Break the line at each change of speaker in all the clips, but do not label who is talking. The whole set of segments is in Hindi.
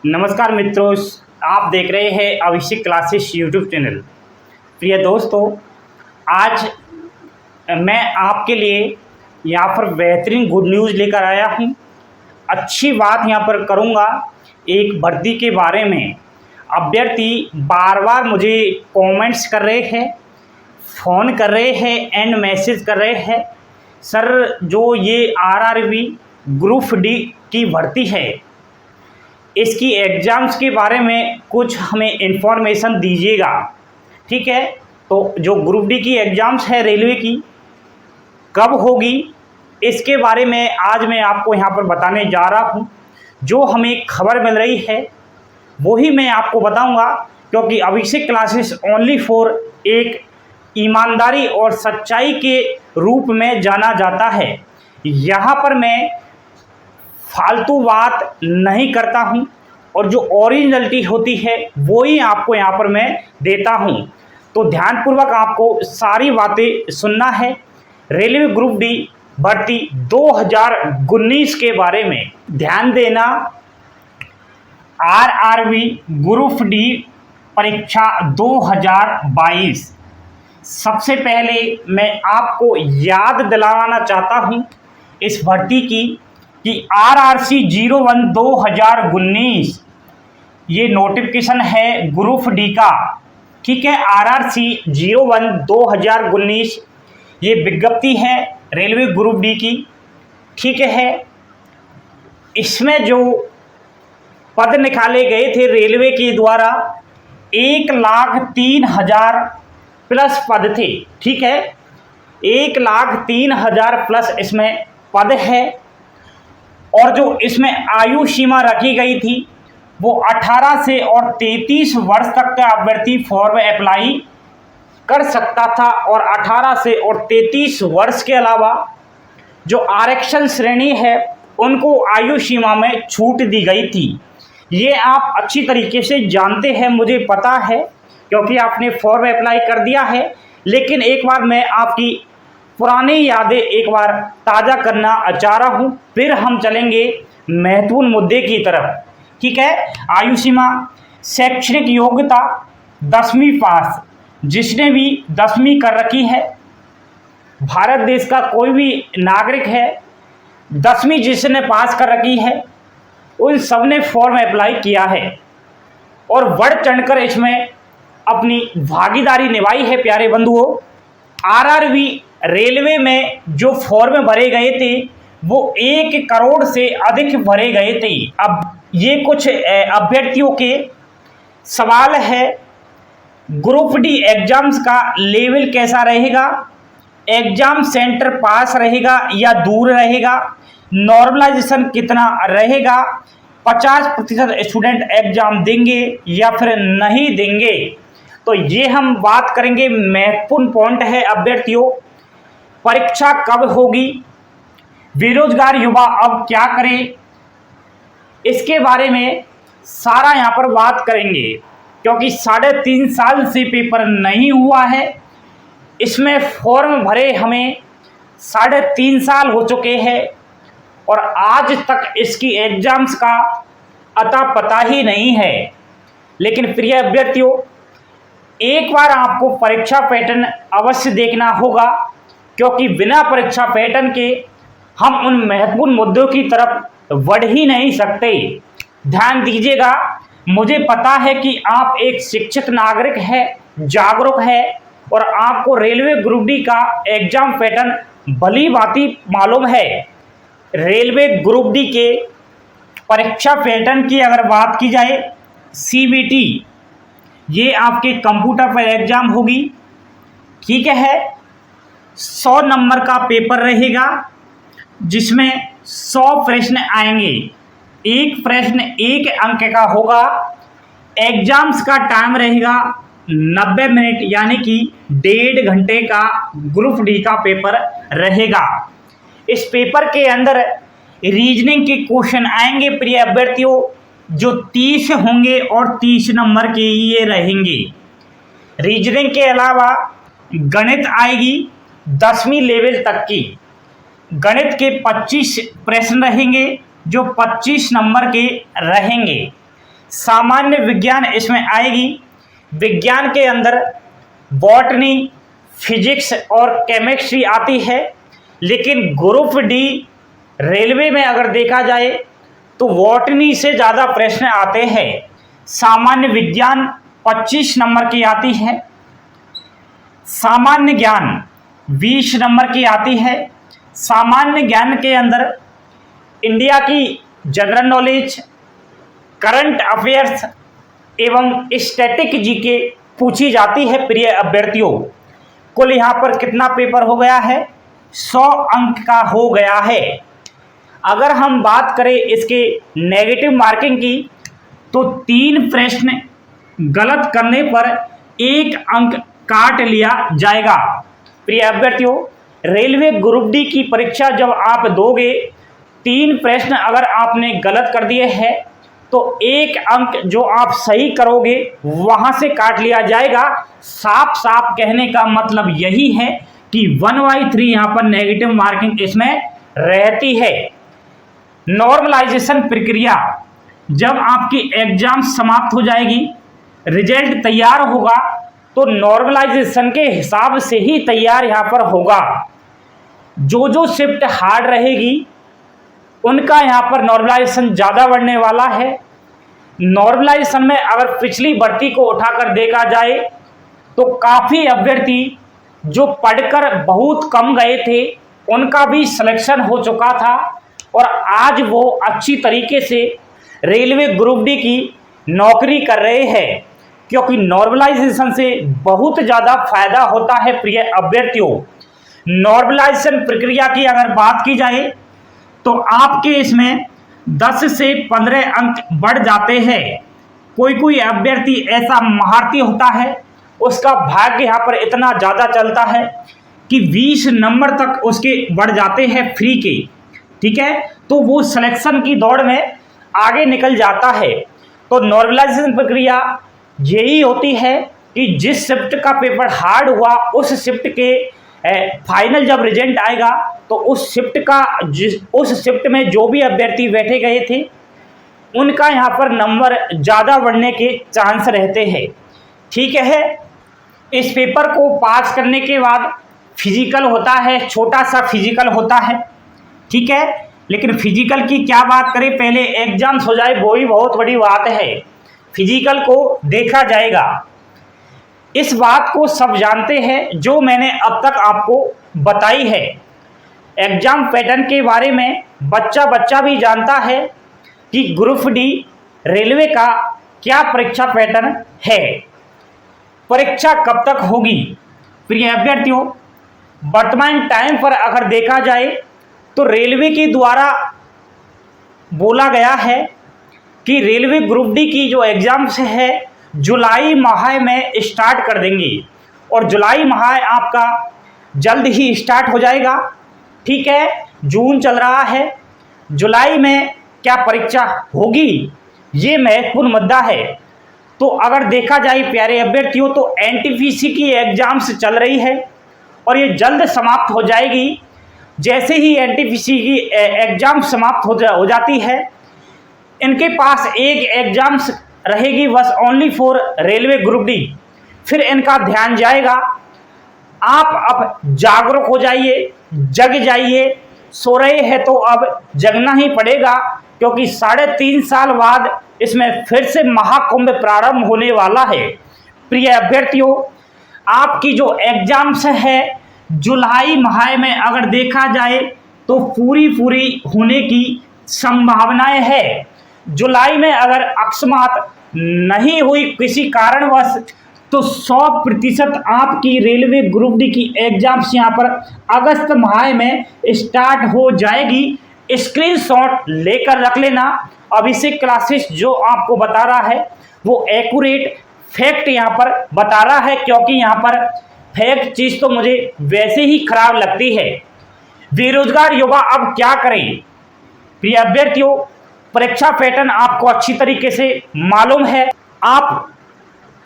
नमस्कार मित्रों, आप देख रहे हैं अभिषेक क्लासेस यूट्यूब चैनल। प्रिय दोस्तों, आज मैं आपके लिए यहाँ पर बेहतरीन गुड न्यूज़ लेकर आया हूँ। अच्छी बात यहाँ पर करूँगा एक भर्ती के बारे में। अभ्यर्थी बार बार मुझे कमेंट्स कर रहे हैं, फ़ोन कर रहे हैं एंड मैसेज कर रहे हैं, सर जो ये आरआरबी ग्रुप डी की भर्ती है इसकी एग्ज़ाम्स के बारे में कुछ हमें इन्फॉर्मेशन दीजिएगा। ठीक है, तो जो ग्रुप डी की एग्ज़ाम्स है रेलवे की कब होगी इसके बारे में आज मैं आपको यहाँ पर बताने जा रहा हूँ। जो हमें खबर मिल रही है वही मैं आपको बताऊँगा, क्योंकि अभिषेक क्लासेस ओनली फॉर एक ईमानदारी और सच्चाई के रूप में जाना जाता है। यहाँ पर मैं फालतू बात नहीं करता हूं और जो ओरिजिनलिटी होती है वो ही आपको यहाँ पर मैं देता हूं। तो ध्यानपूर्वक आपको सारी बातें सुनना है। रेलवे ग्रुप डी भर्ती 2019 के बारे में ध्यान देना। आरआरबी ग्रुप डी परीक्षा 2022। सबसे पहले मैं आपको याद दिलाना चाहता हूं इस भर्ती की कि आरआरसी 01 2019 ये नोटिफिकेशन है ग्रुप डी का। ठीक है, आरआरसी 01 2019 ये विज्ञप्ति है रेलवे ग्रुप डी की। ठीक है, इसमें जो पद निकाले गए थे रेलवे के द्वारा 1,03,000 प्लस पद थे। ठीक है, 1,03,000 प्लस इसमें पद है और जो इसमें आयु सीमा रखी गई थी वो 18 से और 33 वर्ष तक का अभ्यर्थी फॉर्म अप्लाई कर सकता था और 18 से और 33 वर्ष के अलावा जो आरक्षण श्रेणी है उनको आयु सीमा में छूट दी गई थी। ये आप अच्छी तरीके से जानते हैं, मुझे पता है क्योंकि आपने फॉर्म अप्लाई कर दिया है। लेकिन एक बार मैं आपकी पुरानी यादें एक बार ताज़ा करना चाह रहा हूँ, फिर हम चलेंगे महत्वपूर्ण मुद्दे की तरफ। ठीक है, आयु सीमा, शैक्षणिक योग्यता 10वीं पास, जिसने भी 10वीं कर रखी है, भारत देश का कोई भी नागरिक है 10वीं जिसने पास कर रखी है उन सब ने फॉर्म अप्लाई किया है और बढ़ चढ़कर इसमें अपनी भागीदारी निभाई है। प्यारे बंधुओं, आरआरबी रेलवे में जो फॉर्म भरे गए थे वो 1 करोड़ से अधिक भरे गए थे। अब ये कुछ अभ्यर्थियों के सवाल है, ग्रुप डी एग्जाम्स का लेवल कैसा रहेगा, एग्जाम सेंटर पास रहेगा या दूर रहेगा, नॉर्मलाइजेशन कितना रहेगा, 50% स्टूडेंट एग्जाम देंगे या फिर नहीं देंगे। तो ये हम बात करेंगे। महत्वपूर्ण पॉइंट है अभ्यर्थियों, परीक्षा कब होगी, बेरोजगार युवा अब क्या करें, इसके बारे में सारा यहाँ पर बात करेंगे। क्योंकि 3.5 साल से पेपर नहीं हुआ है, इसमें फॉर्म भरे हमें 3.5 साल हो चुके हैं और आज तक इसकी एग्जाम्स का अता पता ही नहीं है। लेकिन प्रिय अभ्यर्थियों, एक बार आपको परीक्षा पैटर्न अवश्य देखना होगा, क्योंकि बिना परीक्षा पैटर्न के हम उन महत्वपूर्ण मुद्दों की तरफ बढ़ ही नहीं सकते। ध्यान दीजिएगा, मुझे पता है कि आप एक शिक्षित नागरिक है, जागरूक है और आपको रेलवे ग्रुप डी का एग्जाम पैटर्न भली भांति मालूम है। रेलवे ग्रुप डी के परीक्षा पैटर्न की अगर बात की जाए, सीबीटी ये आपके कंप्यूटर पर एग्जाम होगी। ठीक है, 100 नंबर का पेपर रहेगा जिसमें 100 प्रश्न आएंगे, एक प्रश्न 1 अंक का होगा। एग्जाम्स का टाइम रहेगा 90 मिनट, यानी कि 1.5 घंटे का ग्रुप डी का पेपर रहेगा। इस पेपर के अंदर रीजनिंग के क्वेश्चन आएंगे प्रिय अभ्यर्थियों, जो 30 होंगे और 30 नंबर के ये रहेंगे। रीजनिंग के अलावा गणित आएगी 10वीं लेवल तक की। गणित के 25 प्रश्न रहेंगे जो 25 नंबर के रहेंगे। सामान्य विज्ञान इसमें आएगी। विज्ञान के अंदर बॉटनी, फिजिक्स और केमिस्ट्री आती है, लेकिन ग्रुप डी रेलवे में अगर देखा जाए तो बॉटनी से ज़्यादा प्रश्न आते हैं। सामान्य विज्ञान 25 नंबर की आती है, सामान्य ज्ञान 20 नंबर की आती है। सामान्य ज्ञान के अंदर इंडिया की जनरल नॉलेज, करंट अफेयर्स एवं स्टैटिक जीके पूछी जाती है प्रिय अभ्यर्थियों। कुल यहाँ पर कितना पेपर हो गया है? 100 अंक का हो गया है। अगर हम बात करें इसके नेगेटिव मार्किंग की तो 3 प्रश्न गलत करने पर 1 अंक काट लिया जाएगा। प्रिय अभ्यर्थियों, रेलवे ग्रुप डी की परीक्षा जब आप दोगे, 3 प्रश्न अगर आपने गलत कर दिए हैं तो 1 अंक जो आप सही करोगे वहां से काट लिया जाएगा। साफ साफ कहने का मतलब यही है कि 1/3 यहाँ पर नेगेटिव मार्किंग इसमें रहती है। नॉर्मलाइजेशन प्रक्रिया, जब आपकी एग्जाम समाप्त हो जाएगी, रिजल्ट तैयार होगा, तो नॉर्मलाइजेशन के हिसाब से ही तैयार यहाँ पर होगा। जो शिफ्ट हार्ड रहेगी उनका यहाँ पर नॉर्मलाइजेशन ज़्यादा बढ़ने वाला है। नॉर्मलाइजेशन में अगर पिछली भर्ती को उठाकर देखा जाए तो काफ़ी अभ्यर्थी जो पढ़कर बहुत कम गए थे उनका भी सिलेक्शन हो चुका था और आज वो अच्छी तरीके से रेलवे ग्रुप डी की नौकरी कर रहे हैं, क्योंकि नॉर्मलाइजेशन से बहुत ज़्यादा फायदा होता है। प्रिय अभ्यर्थियों, नॉर्मलाइजेशन प्रक्रिया की अगर बात की जाए तो आपके इसमें 10 से 15 अंक बढ़ जाते हैं। कोई अभ्यर्थी ऐसा महारथी होता है, उसका भाग्य यहाँ पर इतना ज़्यादा चलता है कि 20 नंबर तक उसके बढ़ जाते हैं फ्री के, ठीक है, तो वो सिलेक्शन की दौड़ में आगे निकल जाता है। तो नॉर्मलाइजेशन प्रक्रिया यही होती है कि जिस शिफ्ट का पेपर हार्ड हुआ उस शिफ्ट के फाइनल जब रिजल्ट आएगा तो उस शिफ्ट में जो भी अभ्यर्थी बैठे गए थे उनका यहाँ पर नंबर ज़्यादा बढ़ने के चांस रहते हैं, ठीक है। इस पेपर को पास करने के बाद फिजिकल होता है, छोटा सा फिजिकल होता है, ठीक है, लेकिन फिजिकल की क्या बात करें, पहले एग्जाम्स हो जाए वो ही बहुत बड़ी बात है। फिजिकल को देखा जाएगा, इस बात को सब जानते हैं जो मैंने अब तक आपको बताई है। एग्जाम पैटर्न के बारे में बच्चा भी जानता है कि ग्रुप डी रेलवे का क्या परीक्षा पैटर्न है, परीक्षा कब तक होगी। प्रिय अभ्यर्थियों, वर्तमान टाइम पर अगर देखा जाए तो रेलवे के द्वारा बोला गया है कि रेलवे ग्रुप डी की जो एग्जाम्स है जुलाई माह में स्टार्ट कर देंगे और जुलाई माह आपका जल्द ही स्टार्ट हो जाएगा, ठीक है। जून चल रहा है, जुलाई में क्या परीक्षा होगी ये महत्वपूर्ण मुद्दा है। तो अगर देखा जाए प्यारे अभ्यर्थियों तो एनटीपीसी की एग्जाम्स चल रही है और ये जल्द समाप्त हो जाएगी। जैसे ही एनटीपीसी की एग्जाम समाप्त हो जाती है, इनके पास एक एग्जाम्स रहेगी बस only for railway group D, फिर इनका ध्यान जाएगा। आप अब जागरूक हो जाइए, जग जाइए, सो रहे हैं तो अब जगना ही पड़ेगा, क्योंकि 3.5 साल बाद इसमें फिर से महाकुंभ प्रारंभ होने वाला है। प्रिय अभ्यर्थियों, आपकी जो एग्जाम्स है जुलाई माह में अगर देखा जाए तो पूरी होने की संभावनाएं है। जुलाई में अगर अकस्मात नहीं हुई किसी कारणवश तो 100% आपकी रेलवे ग्रुप डी की एग्जाम्स यहाँ पर अगस्त माह में स्टार्ट हो जाएगी। स्क्रीनशॉट लेकर रख लेना। अभिषेक क्लासेस जो आपको बता रहा है वो एक्यूरेट फैक्ट यहाँ पर बता रहा है, क्योंकि यहाँ पर फैक्ट चीज़ तो मुझे वैसे ही खराब लगती है। बेरोजगार युवा अब क्या करें? प्रिय अभ्यर्थियों, परीक्षा पैटर्न आपको अच्छी तरीके से मालूम है, आप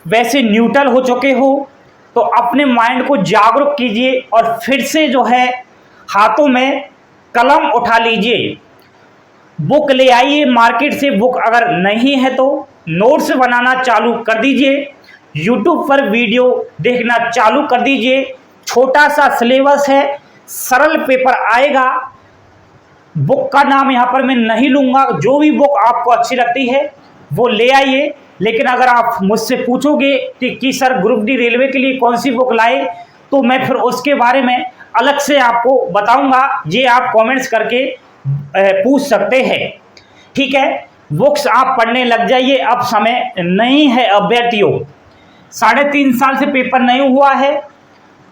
वैसे न्यूट्रल हो चुके हो, तो अपने माइंड को जागरूक कीजिए और फिर से जो है हाथों में कलम उठा लीजिए, बुक ले आइए मार्केट से। बुक अगर नहीं है तो नोट्स बनाना चालू कर दीजिए, यूट्यूब पर वीडियो देखना चालू कर दीजिए। छोटा सा सिलेबस है, सरल पेपर आएगा। बुक का नाम यहाँ पर मैं नहीं लूँगा, जो भी बुक आपको अच्छी लगती है वो ले आइए। लेकिन अगर आप मुझसे पूछोगे कि सर ग्रुप डी रेलवे के लिए कौन सी बुक लाए, तो मैं फिर उसके बारे में अलग से आपको बताऊंगा। ये आप कमेंट्स करके पूछ सकते हैं, ठीक है। बुक्स आप पढ़ने लग जाइए, अब समय नहीं है अभ्यर्थियों। 3.5 साल से पेपर नहीं हुआ है,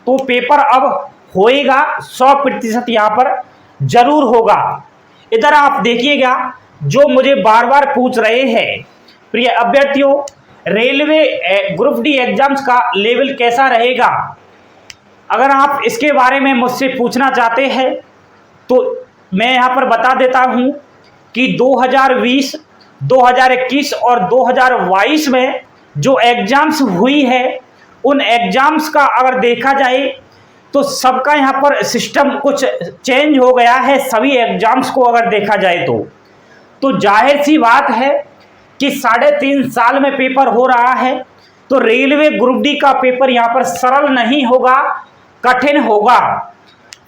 तो पेपर अब होएगा 100% यहाँ पर जरूर होगा। इधर आप देखिएगा, जो मुझे बार बार पूछ रहे हैं प्रिय अभ्यर्थियों, रेलवे ग्रुप डी एग्जाम्स का लेवल कैसा रहेगा। अगर आप इसके बारे में मुझसे पूछना चाहते हैं तो मैं यहाँ पर बता देता हूँ कि 2020, 2021 और 2022 में जो एग्जाम्स हुई है, उन एग्जाम्स का अगर देखा जाए तो सबका यहाँ पर सिस्टम कुछ चेंज हो गया है। सभी एग्जाम्स को अगर देखा जाए तो जाहिर सी बात है कि 3.5 साल में पेपर हो रहा है, तो रेलवे ग्रुप डी का पेपर यहाँ पर सरल नहीं होगा, कठिन होगा।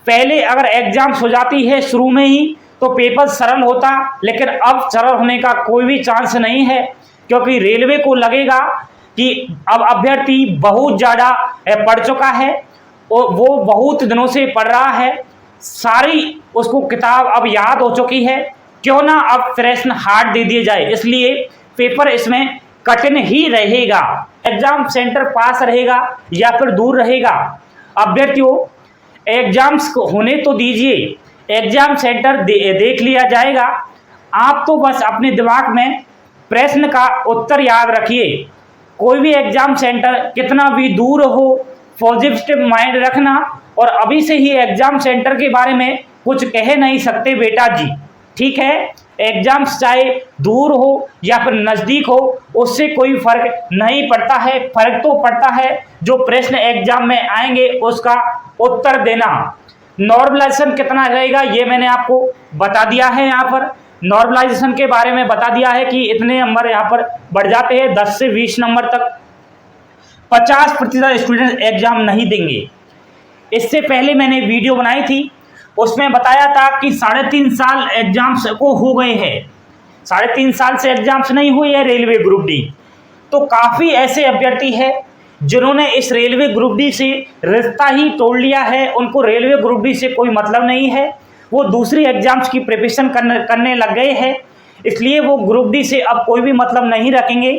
पहले अगर एग्जाम्स हो जाती है शुरू में ही तो पेपर सरल होता, लेकिन अब सरल होने का कोई भी चांस नहीं है, क्योंकि रेलवे को लगेगा कि अब अभ्यर्थी बहुत ज़्यादा पढ़ चुका है और वो बहुत दिनों से पढ़ रहा है, सारी उसको किताब अब याद हो चुकी है, क्यों ना अब प्रश्न हार्ड दे दिए जाए। इसलिए पेपर इसमें कठिन ही रहेगा। एग्जाम सेंटर पास रहेगा या फिर दूर रहेगा, अभ्यर्थियों एग्जाम्स होने तो दीजिए, एग्जाम सेंटर देख लिया जाएगा। आप तो बस अपने दिमाग में प्रश्न का उत्तर याद रखिए। कोई भी एग्जाम सेंटर कितना भी दूर हो, पॉजिटिव माइंड रखना, और अभी से ही एग्जाम सेंटर के बारे में कुछ कह नहीं सकते बेटा जी, ठीक है। एग्जाम्स चाहे दूर हो या फिर नज़दीक हो, उससे कोई फर्क नहीं पड़ता है। फर्क तो पड़ता है जो प्रश्न एग्जाम में आएंगे उसका उत्तर देना। नॉर्मलाइजेशन कितना रहेगा ये मैंने आपको बता दिया है। यहाँ पर नॉर्मलाइजेशन के बारे में बता दिया है कि इतने नंबर यहाँ पर बढ़ जाते हैं, 10 से 20 नंबर तक। 50% स्टूडेंट एग्जाम नहीं देंगे। इससे पहले मैंने वीडियो बनाई थी, उसमें बताया था कि 3.5 साल एग्जाम्स को हो गए हैं, 3.5 साल से एग्जाम्स नहीं हुए है रेलवे ग्रुप डी। तो काफ़ी ऐसे अभ्यर्थी हैं जिन्होंने इस रेलवे ग्रुप डी से रिश्ता ही तोड़ लिया है, उनको रेलवे ग्रुप डी से कोई मतलब नहीं है, वो दूसरी एग्जाम्स की प्रिपरेशन करने लग गए हैं। इसलिए वो ग्रुप डी से अब कोई भी मतलब नहीं रखेंगे।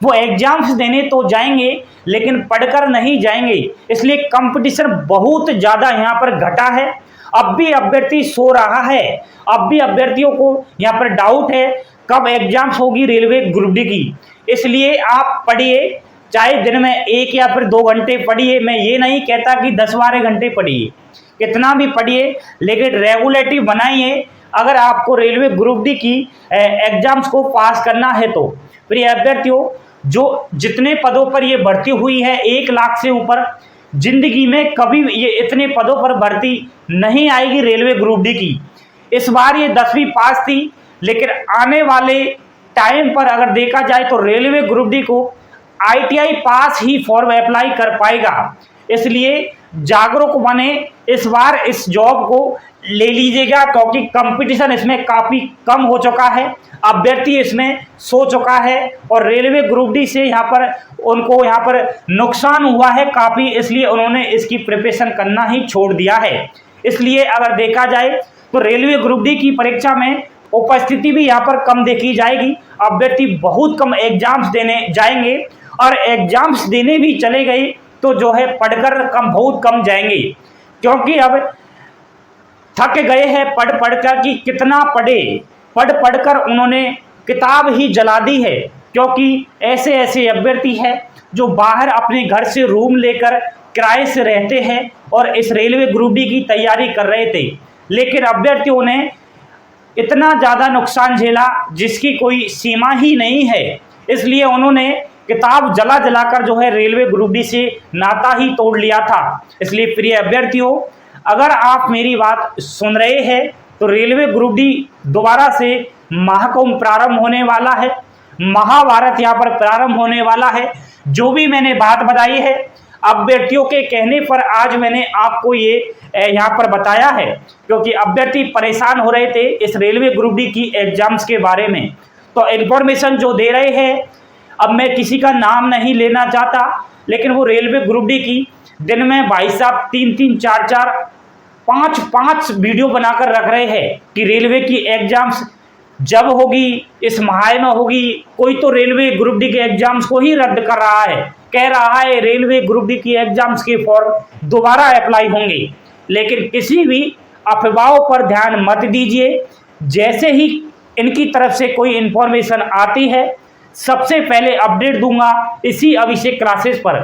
वो एग्जाम्स देने तो जाएंगे लेकिन पढ़कर नहीं जाएंगे। इसलिए कंपटीशन बहुत ज़्यादा यहाँ पर घटा है। अब भी अभ्यर्थी सो रहा है, अब भी अभ्यर्थियों को यहाँ पर डाउट है कब एग्जाम्स होगी रेलवे ग्रुप डी की। इसलिए आप पढ़िए, चाहे दिन में 1 या फिर 2 घंटे पढ़िए। मैं ये नहीं कहता कि 10-12 घंटे पढ़िए, कितना भी पढ़िए, लेकिन रेगुलेटिव बनाइए अगर आपको रेलवे ग्रुप डी की एग्जाम्स को पास करना है तो। प्रिय अभ्यर्थियों, जो जितने पदों पर ये भर्ती हुई है 1 लाख से ऊपर, जिंदगी में कभी ये इतने पदों पर भर्ती नहीं आएगी रेलवे ग्रुप डी की। इस बार ये 10वीं पास थी, लेकिन आने वाले टाइम पर अगर देखा जाए तो रेलवे ग्रुप डी को ITI पास ही फॉर्म अप्लाई कर पाएगा। इसलिए जागरूक बने, इस बार इस जॉब को ले लीजिएगा, क्योंकि कंपटीशन इसमें काफ़ी कम हो चुका है, अभ्यर्थी इसमें सो चुका है और रेलवे ग्रुप डी से यहाँ पर उनको यहाँ पर नुकसान हुआ है काफ़ी, इसलिए उन्होंने इसकी प्रिपरेशन करना ही छोड़ दिया है। इसलिए अगर देखा जाए तो रेलवे ग्रुप डी की परीक्षा में उपस्थिति भी यहाँ पर कम देखी जाएगी। अभ्यर्थी बहुत कम एग्जाम्स देने जाएंगे, और एग्जाम्स देने भी चले गए तो जो है पढ़कर बहुत कम जाएंगे, क्योंकि अब थक गए हैं पढ़ कर कि कितना पढ़ कर उन्होंने किताब ही जला दी है। क्योंकि ऐसे ऐसे अभ्यर्थी हैं जो बाहर अपने घर से रूम लेकर किराए से रहते हैं और इस रेलवे ग्रुप डी की तैयारी कर रहे थे, लेकिन अभ्यर्थियों ने इतना ज़्यादा नुकसान झेला जिसकी कोई सीमा ही नहीं है। इसलिए उन्होंने किताब जला कर जो है रेलवे ग्रुप डी से नाता ही तोड़ लिया था। इसलिए प्रिय अभ्यर्थियों, अगर आप मेरी बात सुन रहे हैं तो रेलवे ग्रुप डी दोबारा से महाकुंभ प्रारंभ होने वाला है। महाभारत यहाँ पर प्रारंभ होने वाला है। जो भी मैंने बात बताई है अभ्यर्थियों के कहने पर आज मैंने आपको ये यहाँ पर बताया है, क्योंकि अभ्यर्थी परेशान हो रहे थे इस रेलवे ग्रुप डी की एग्जाम्स के बारे में। तो इन्फॉर्मेशन जो दे रहे हैं, अब मैं किसी का नाम नहीं लेना चाहता, लेकिन वो रेलवे ग्रुप डी की दिन में भाई साहब 3-3, 4-4, 5-5 वीडियो बनाकर रख रहे हैं कि रेलवे की एग्जाम्स जब होगी इस माह में होगी। कोई तो रेलवे ग्रुप डी के एग्जाम्स को ही रद्द कर रहा है, कह रहा है रेलवे ग्रुप डी की एग्जाम्स के फॉर्म दोबारा अप्लाई होंगे। लेकिन किसी भी अफवाहों पर ध्यान मत दीजिए। जैसे ही इनकी तरफ से कोई इंफॉर्मेशन आती है सबसे पहले अपडेट दूंगा इसी अभिषेक क्लासेस पर।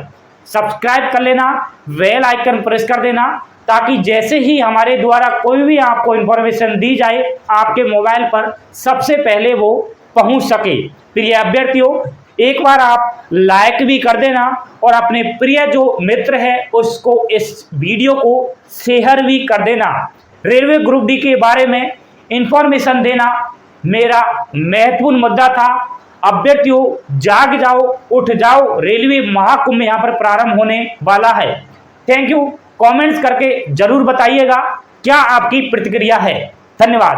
सब्सक्राइब कर लेना, बेल आइकन प्रेस कर देना, ताकि जैसे ही हमारे द्वारा कोई भी आपको इन्फॉर्मेशन दी जाए आपके मोबाइल पर सबसे पहले वो पहुंच सके। प्रिय अभ्यर्थियों, एक बार आप लाइक भी कर देना और अपने प्रिय जो मित्र है उसको इस वीडियो को शेयर भी कर देना। रेलवे ग्रुप डी के बारे में इंफॉर्मेशन देना मेरा महत्वपूर्ण मुद्दा था। अभ्यर्थियों, जाग जाओ, उठ जाओ, रेलवे महाकुंभ यहाँ पर प्रारंभ होने वाला है। Thank you. कमेंट्स करके जरूर बताइएगा क्या आपकी प्रतिक्रिया है। धन्यवाद।